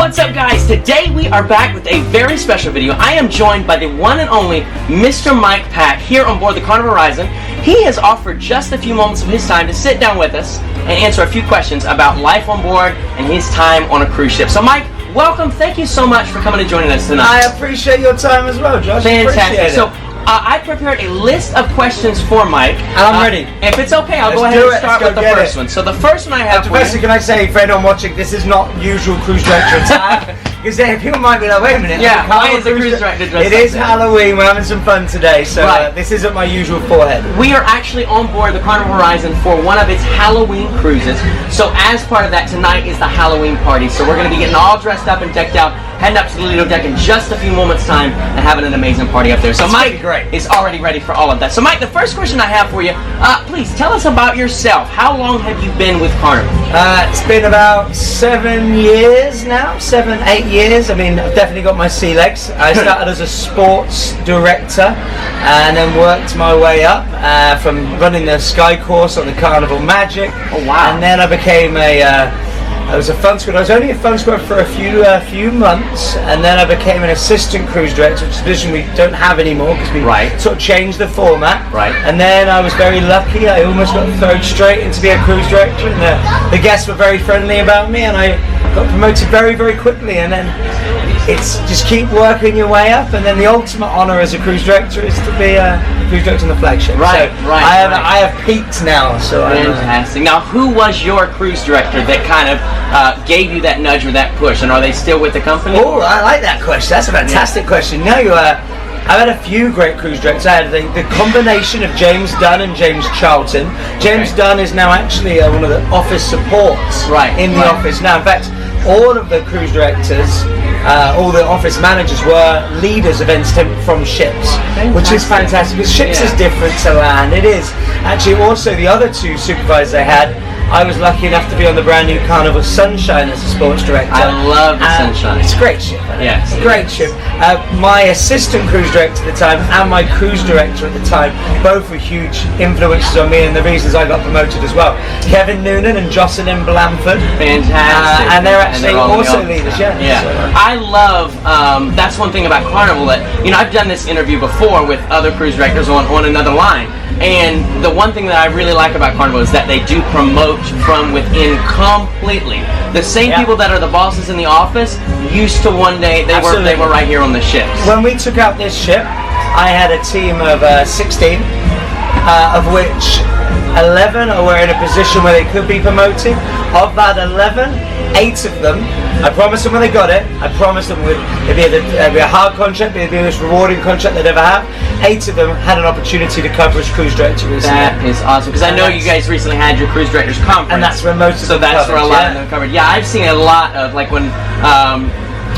What's up, guys? Today we are back with a very special video. I am joined by the one and only Mr. Mike Pack here on board the Carnival Horizon. He has offered just a few moments of his time to sit down with us and answer a few questions about life on board and his time on a cruise ship. So Mike, welcome. Thank you so much for coming and joining us tonight. I appreciate your time as well, Josh. Fantastic. So I prepared a list of questions for Mike. And I'm ready. If it's okay, I'll go ahead and start with the first one. So the first one I have for you. Can I say, for anyone watching, this is not usual cruise director attire. Because people might be like, wait a minute. Yeah, why is the cruise director dressed It is Halloween, we're having some fun today, so this isn't my usual forehead. We are actually on board the Carnival Horizon for one of its Halloween cruises. So as part of that, tonight is the Halloween party. So we're going to be getting all dressed up and decked out, heading up to the Lido deck in just a few moments' time and having an amazing party up there. So Mike is already ready for all of that. So Mike, the first question I have for you, please tell us about yourself. How long have you been with Carnival? It's been about 7 years now, 7, 8 years. I mean, I've definitely got my sea legs. I started as a sports director and then worked my way up from running the Sky course on the Carnival Magic. Oh wow! And then I became I was a fun squad. I was only a fun squad for a few months, and then I became an assistant cruise director, which is a position we don't have anymore because we sort of changed the format. Right. And then I was very lucky. I almost got thrown straight into being a cruise director, and the guests were very friendly about me, and I got promoted very, very quickly. And then it's just keep working your way up, and then the ultimate honor as a cruise director is to be a cruise director on the flagship. Right, so I have peaked now. So fantastic. Now, who was your cruise director that kind of gave you that nudge or that push, and are they still with the company? Oh, I like that question. That's a fantastic question. No, I've had a few great cruise directors. I had the combination of James Dunn and James Charlton. James Dunn is now actually one of the office supports in the office now. In fact, all of the cruise directors, all the office managers were leaders of entertainment from ships, which is fantastic because ships is different to land. It is. Actually, also the other two supervisors I had, I was lucky enough to be on the brand new Carnival Sunshine as a sports director. I love the Sunshine. It's a great ship. Yes, great ship. My assistant cruise director at the time and my cruise director at the time both were huge influences on me and the reasons I got promoted as well. Kevin Noonan and Jocelyn Blanford. Fantastic. And they're actually also leaders. Yeah. So. I love. That's one thing about Carnival that I've done this interview before with other cruise directors on another line. And the one thing that I really like about Carnival is that they do promote from within completely. The same people that are the bosses in the office used to one day they were right here on the ships. When we took out this ship, I had a team of 16, of which 11 were in a position where they could be promoted. Of that 11, 8 of them, I promised them when they got it, I promised them it'd be a hard contract, it'd be the most rewarding contract they'd ever have. 8 of them had an opportunity to cover as cruise director recently. That is awesome, because I know you guys recently had your cruise directors conference. And that's where most of them that's where a lot of them covered. Yeah, I've seen a lot of, like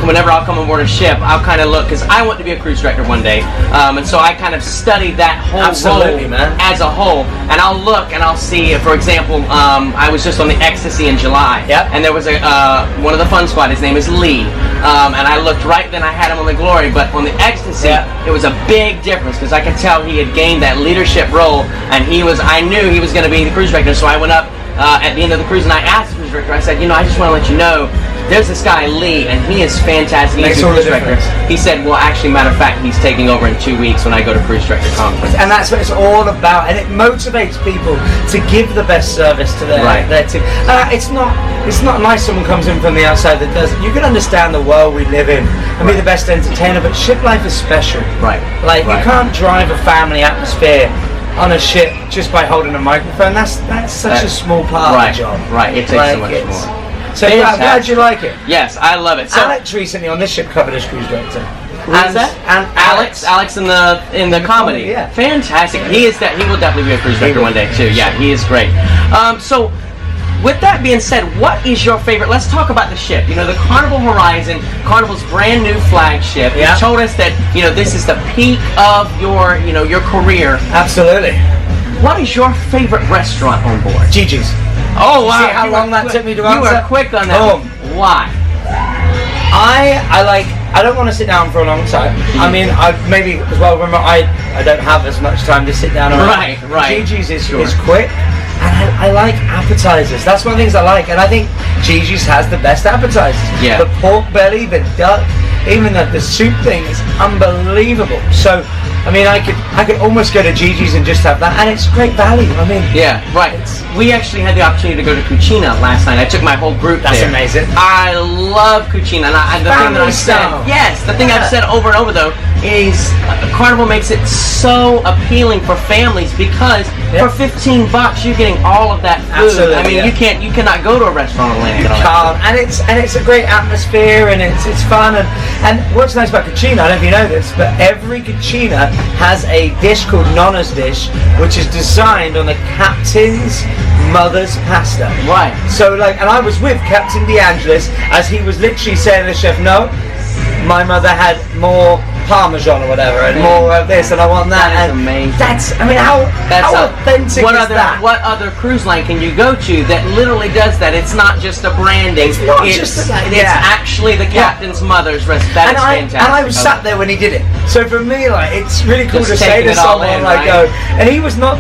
whenever I'll come aboard a ship, I'll kind of look, because I want to be a cruise director one day, and so I kind of study that whole role as a whole, and I'll look and I'll see, for example, I was just on the Ecstasy in July, and there was one of the fun squad, his name is Lee, and I looked right then, I had him on the Glory, but on the Ecstasy, it was a big difference, because I could tell he had gained that leadership role, and I knew he was going to be the cruise director, so I went up at the end of the cruise and I asked the cruise director, I said, I just want to let you know, there's this guy Lee, and he is fantastic. He's a cruise director. He said, well, actually, matter of fact, he's taking over in 2 weeks when I go to cruise director conference. And that's what it's all about, and it motivates people to give the best service to their team. It's not nice someone comes in from the outside that does it. You can understand the world we live in and be the best entertainer, but ship life is special. You can't drive a family atmosphere on a ship just by holding a microphone. That's such a small part of the job. It takes so much more. So I'm glad you like it. Yes, I love it. So Alex recently on this ship covered as cruise director. And Alex in the comedy. Yeah. Fantastic. He will definitely be a cruise director one day too. Yeah, he is great. So with that being said, what is your favorite? Let's talk about the ship. The Carnival Horizon, Carnival's brand new flagship. You told us that this is the peak of your career. Absolutely. What is your favorite restaurant on board? Gigi's. Oh wow! See how long that took me to answer? You were quick on that. Why? I don't want to sit down for a long time. I mean, maybe as well. Remember, I don't have as much time to sit down. Right. Gigi's is quick. And I like appetizers. That's one of the things I like, and I think Dji's has the best appetizers. Yeah. The pork belly, the duck, even the soup thing is unbelievable. So, I mean, I could almost go to Dji's and just have that, and it's great value. I mean, yeah, right. We actually had the opportunity to go to Cucina last night. I took my whole group there. That's amazing. I love Cucina, and the thing that I've said, yes, the thing I've said over and over though is Carnival makes it so appealing for families because for $15 you're getting all of that food. Absolutely, I mean, you cannot go to a restaurant and get all that food. And it's a great atmosphere, and it's fun, and what's nice about Cucina, I don't know if you know this, but every Cucina has a dish called Nonna's dish, which is designed on the captain's mother's pasta. Right. So like, and I was with Captain DeAngelis as he was literally saying to the chef, no, my mother had more Parmesan or whatever, and more of this, and I want that. That is amazing. I mean, how authentic is that? What other cruise line can you go to that literally does that? It's not just a branding. It's not just that. It's actually the captain's mother's recipe. That is fantastic. And I was sat there when he did it. So for me, like, it's really cool just to say to someone, and he wasn't.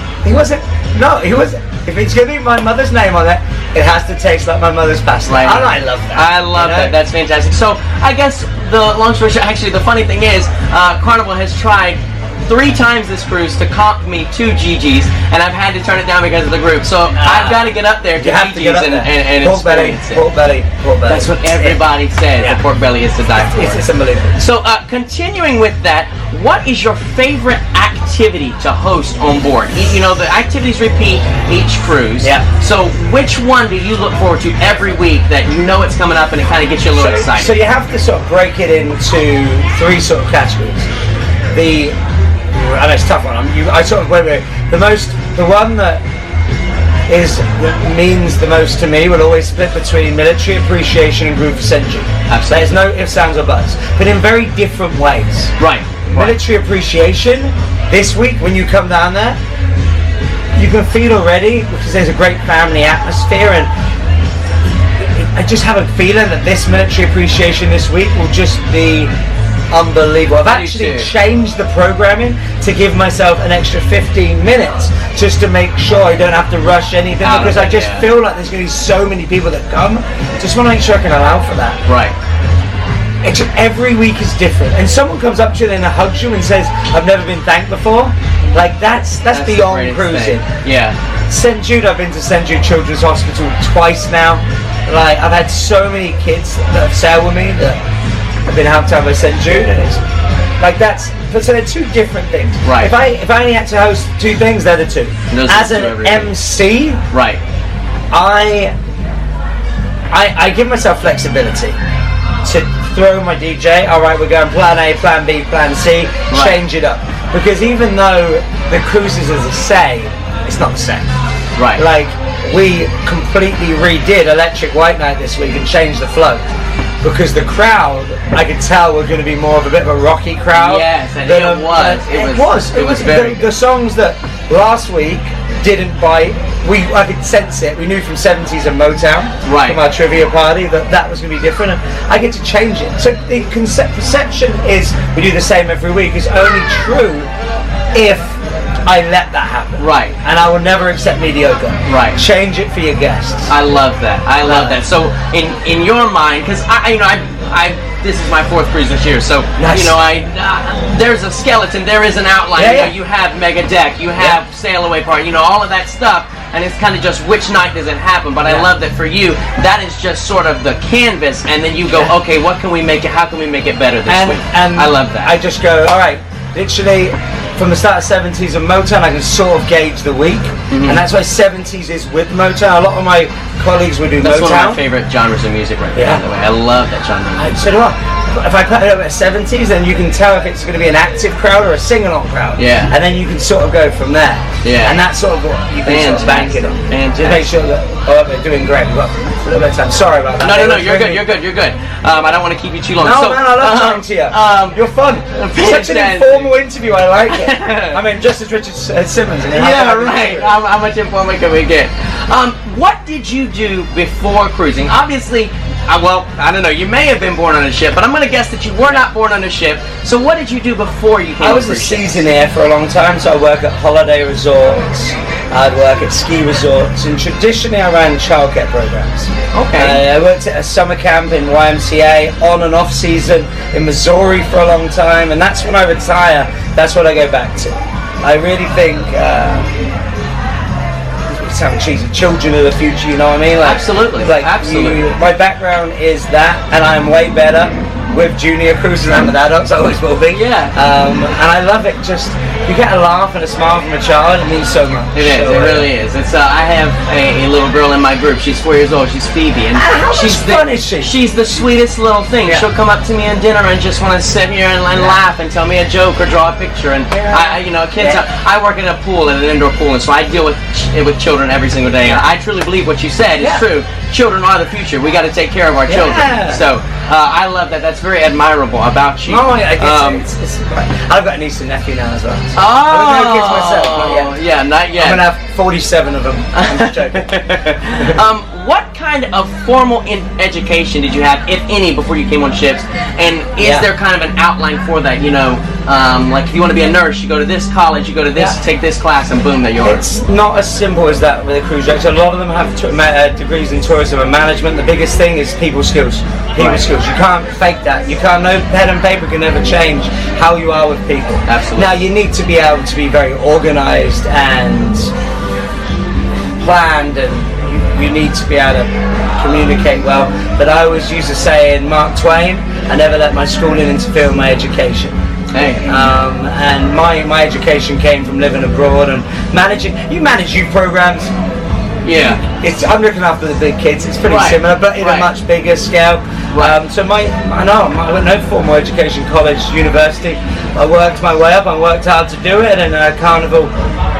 If it's going to be my mother's name on it, it has to taste like my mother's pasta. Right. And I love that. I love that. That's fantastic. So I guess the long story short, actually, the funny thing is, Carnival has tried 3 times this cruise to comp me to Dji's, and I've had to turn it down because of the group. So I've got to get up there to Dji's and experience it. Pork belly. That's what everybody says. The pork belly is to die for. It's unbelievable. So continuing with that, what is your favorite activity to host on board? You know, the activities repeat each cruise. Yeah. So which one do you look forward to every week that you know it's coming up and it kind of gets you a little excited? So you have to sort of break it into 3 sort of categories. And it's a tough one. The one that means the most to me will always split between military appreciation and group century. Absolutely. There's no ifs, ands, or buts, but in very different ways. Right. Military appreciation, this week when you come down there, you can feel already, because there's a great family atmosphere, and I just have a feeling that this military appreciation this week will just be unbelievable. I've actually changed the programming to give myself an extra 15 minutes just to make sure I don't have to rush anything, because I just feel like there's going to be so many people that come. Just want to make sure I can allow for that. Right. Every week is different, and someone comes up to you and hugs you and says, "I've never been thanked before." Like that's beyond cruising. Yeah. St. Jude, I've been to St. Jude Children's Hospital twice now. Like, I've had so many kids that have sailed with me that have been helped out by St. Jude, and it's like so they're 2 different things. Right. If I only had to host 2 things, they're the 2. As an MC, right, I give myself flexibility to throw my DJ. All right, we're going plan A, plan B, plan C. Change it up, because even though the cruises are the same, it's not the same. Right. Like, we completely redid Electric White Night this week and changed the flow, because the crowd, I could tell, were going to be more of a bit of a rocky crowd. Yes, and it was very the songs that last week didn't bite. I could sense it. We knew from 70s and Motown, from our trivia party, that was going to be different, and I get to change it. So the perception is we do the same every week is only true if I let that happen. Right. And I will never accept mediocre. Right. Change it for your guests. I love that. I love that. So in your mind, because this is my 4th cruise this year, so nice. There's a skeleton, there is an outline. You have mega deck, you have sail away part, all of that stuff, and it's kind of just which night does it happen. But I love that for you, that is just sort of the canvas, and then you go, okay, what can we make it? How can we make it better this week? And I love that. I just go, all right, literally. From the start of 70s and Motown, I can sort of gauge the week, and that's why 70s is with Motown. A lot of my colleagues would do Motown. That's one of my favorite genres of music right there, by the way. I love that genre. So do I. If I put it up at 70s, then you can tell if it's going to be an active crowd or a sing-along crowd. Yeah. And then you can sort of go from there. Yeah. And that's sort of what you can sort of bank it on. Fantastic. To make sure that, they're doing great. We've got a little bit of time. Sorry about that. No, you're good. I don't want to keep you too long. No, man, I love talking to you. You're fun. Such an informal interview. I like it. I mean, just as Richard Simmons. Yeah, right. How much informal can we get? What did you do before cruising? Obviously, well, I don't know. You may have been born on a ship, but I'm going to guess that you were not born on a ship. So what did you do before you came? I was a seasonaire for a long time, so I work at holiday resorts. I'd work at ski resorts, and traditionally I ran childcare programs. Okay. I worked at a summer camp in YMCA on and off season in Missouri for a long time, and that's when I retire. That's what I go back to. I really think. Sound cheesy, children of the future, you know what I mean? Like, absolutely, absolutely. My background is that, and I'm way better with junior cruisers than with adults. I always will be. Yeah. And I love it. Just you get a laugh and a smile from a child. It means so much. It is. It really is. It's. I have a little girl in my group. She's 4 years old. She's Phoebe, and how much fun is she? She's the sweetest little thing. Yeah. She'll come up to me in dinner and just want to sit here and laugh and tell me a joke or draw a picture. And kids. I work at a pool, at an indoor pool, and so I deal with children every single day. And I truly believe what you said is true. Children are the future. We got to take care of our children. So I love that. That's very admirable about you. No, I guess I've got a niece and nephew now as well. So oh, I have no kids myself. Not yet. Yeah, not yet. I'm gonna have 47 of them. I'm just joking. What kind of formal education did you have, if any, before you came on ships? And is there kind of an outline for that? You know, like if you want to be a nurse, you go to this college, you go to this, take this class, and boom, there you are. It's not as simple as that with a cruise director. A lot of them have degrees in tourism and management. The biggest thing is people skills. People skills. You can't fake that. You can't. No pen and paper can never change how you are with people. Absolutely. Now you need to be able to be very organised and planned, and you need to be able to communicate well. But I always used to say in Mark Twain, I never let my schooling interfere with my education. Hey. And my education came from living abroad and managing. You manage youth programs. Yeah. I'm looking after the big kids. It's pretty similar, but in a much bigger scale. So I went no formal education, college, university. I worked my way up. I worked hard to do it, and Carnival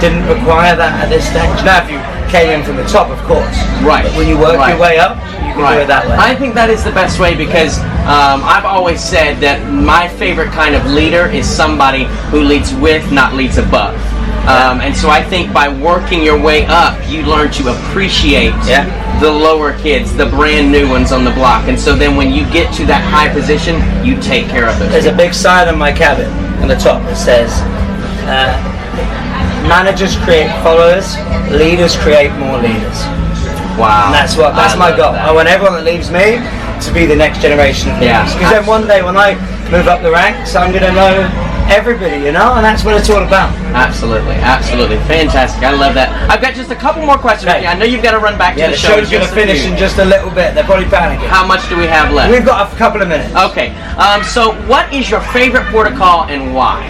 didn't require that at this stage. Now, if you came in from the top, of course. Right. But when you work your way up, you can do it that way. I think that is the best way because I've always said that my favorite kind of leader is somebody who leads with, not leads above. And so I think by working your way up, you learn to appreciate the lower kids, the brand new ones on the block. And so then when you get to that high position, you take care of it. There's a big sign on my cabin on the top that says, managers create followers, leaders create more leaders. Wow. And that's my goal. I want everyone that leaves me to be the next generation of leaders. Because then one day when I move up the ranks, I'm going to know everybody, you know, and that's what it's all about. Absolutely, absolutely. Fantastic. I love that. I've got just a couple more questions. Okay. I know you've got to run back to the show. The show's going to finish in just a little bit. They're probably panicking. How much do we have left? We've got a couple of minutes. Okay. So what is your favorite port of call and why?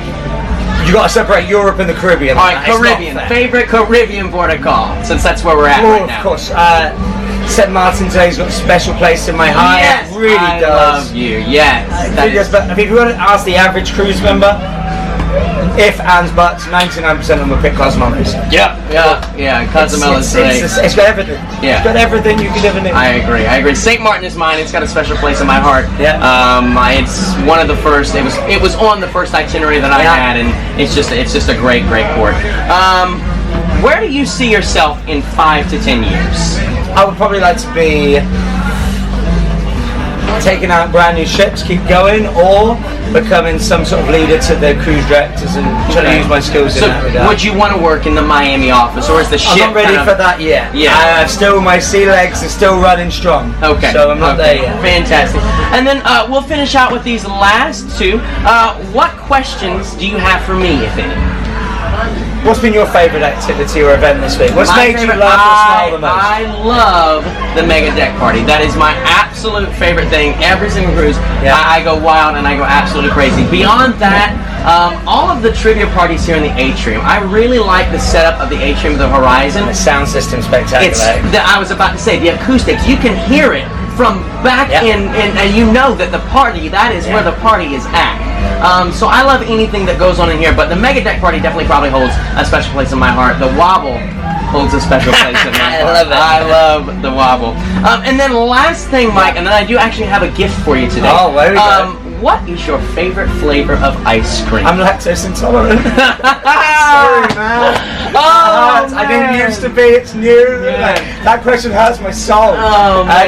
You got to separate Europe and the Caribbean. All right, Caribbean. Favorite Caribbean port of call, since that's where we're at right now. Of course. St. Martin today's got a special place in my heart. Yes, it really I does. love you. Yes. But if you want to ask the average cruise member, if ands buts, 99% of them will pick Cozumelos. Yeah. Cozumelos. It's got everything. Yeah. It's got everything you could ever need. I agree. St. Martin is mine. It's got a special place in my heart. Yeah. It's one of the first. It was on the first itinerary that I had, and it's just a great port. Where do you see yourself in 5 to 10 years? I would probably like to be taking out brand new ships, keep going, or becoming some sort of leader to the cruise directors and trying to use my skills in that regard. Would you want to work in the Miami office, or is the ship? I'm not ready for that yet. Yeah. My sea legs are still running strong. Okay. So I'm not there yet. Fantastic. And then we'll finish out with these last two. What questions do you have for me, if any? What's been your favourite activity or event this week? What's made you laugh or smile the most? I love the mega deck party. That is my absolute favourite thing. Every single cruise, I go wild and I go absolutely crazy. Beyond that, all of the trivia parties here in the atrium. I really like the setup of the atrium of the Horizon. The sound system's spectacular. I was about to say, the acoustics, you can hear it from back in, and you know that the party, that is where the party is at. So I love anything that goes on in here, but the mega deck party definitely probably holds a special place in my heart. The wobble holds a special place in my heart. I love the wobble. And then last thing, Mike, and then I do actually have a gift for you today. Oh, there we go. what is your favorite flavor of ice cream? I'm lactose intolerant. Sorry, man. I didn't used to be. It's new. Like, that question hurts my soul.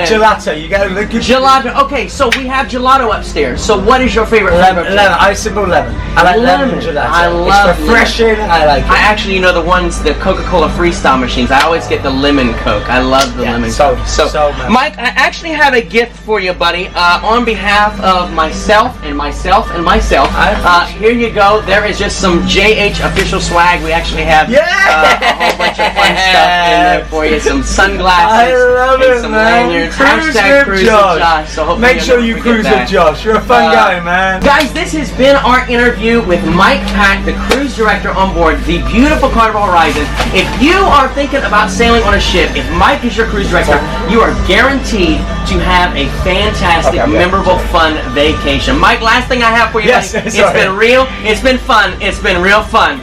Gelato. You get a good gelato. Okay, so we have gelato upstairs. So what is your favorite flavor? Lemon. Icicle lemon. I like lemon gelato. I love it's refreshing. I like it. I actually, you know, the ones, the Coca-Cola Freestyle machines. I always get the lemon Coke. I love the lemon Coke. So Mike, I actually have a gift for you, buddy. On behalf of myself, here you go. There is just some JH official swag. We actually have a whole bunch of fun stuff in there for you. Some sunglasses. I love it, some man. lanyards. Cruise with Josh. So make sure you cruise with Josh. You're a fun guy, man. Guys, this has been our interview with Mike Pack, the cruise director on board the beautiful Carnival Horizon. If you are thinking about sailing on a ship, if Mike is your cruise director, you are guaranteed to have a fantastic, memorable, fun vacation. Mike, last thing I have for you, buddy. It's been real, it's been fun, it's been real fun.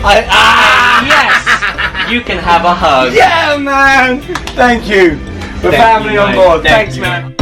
Yes, you can have a hug. Yeah, man. Thank you. We're family on board. Thanks, man.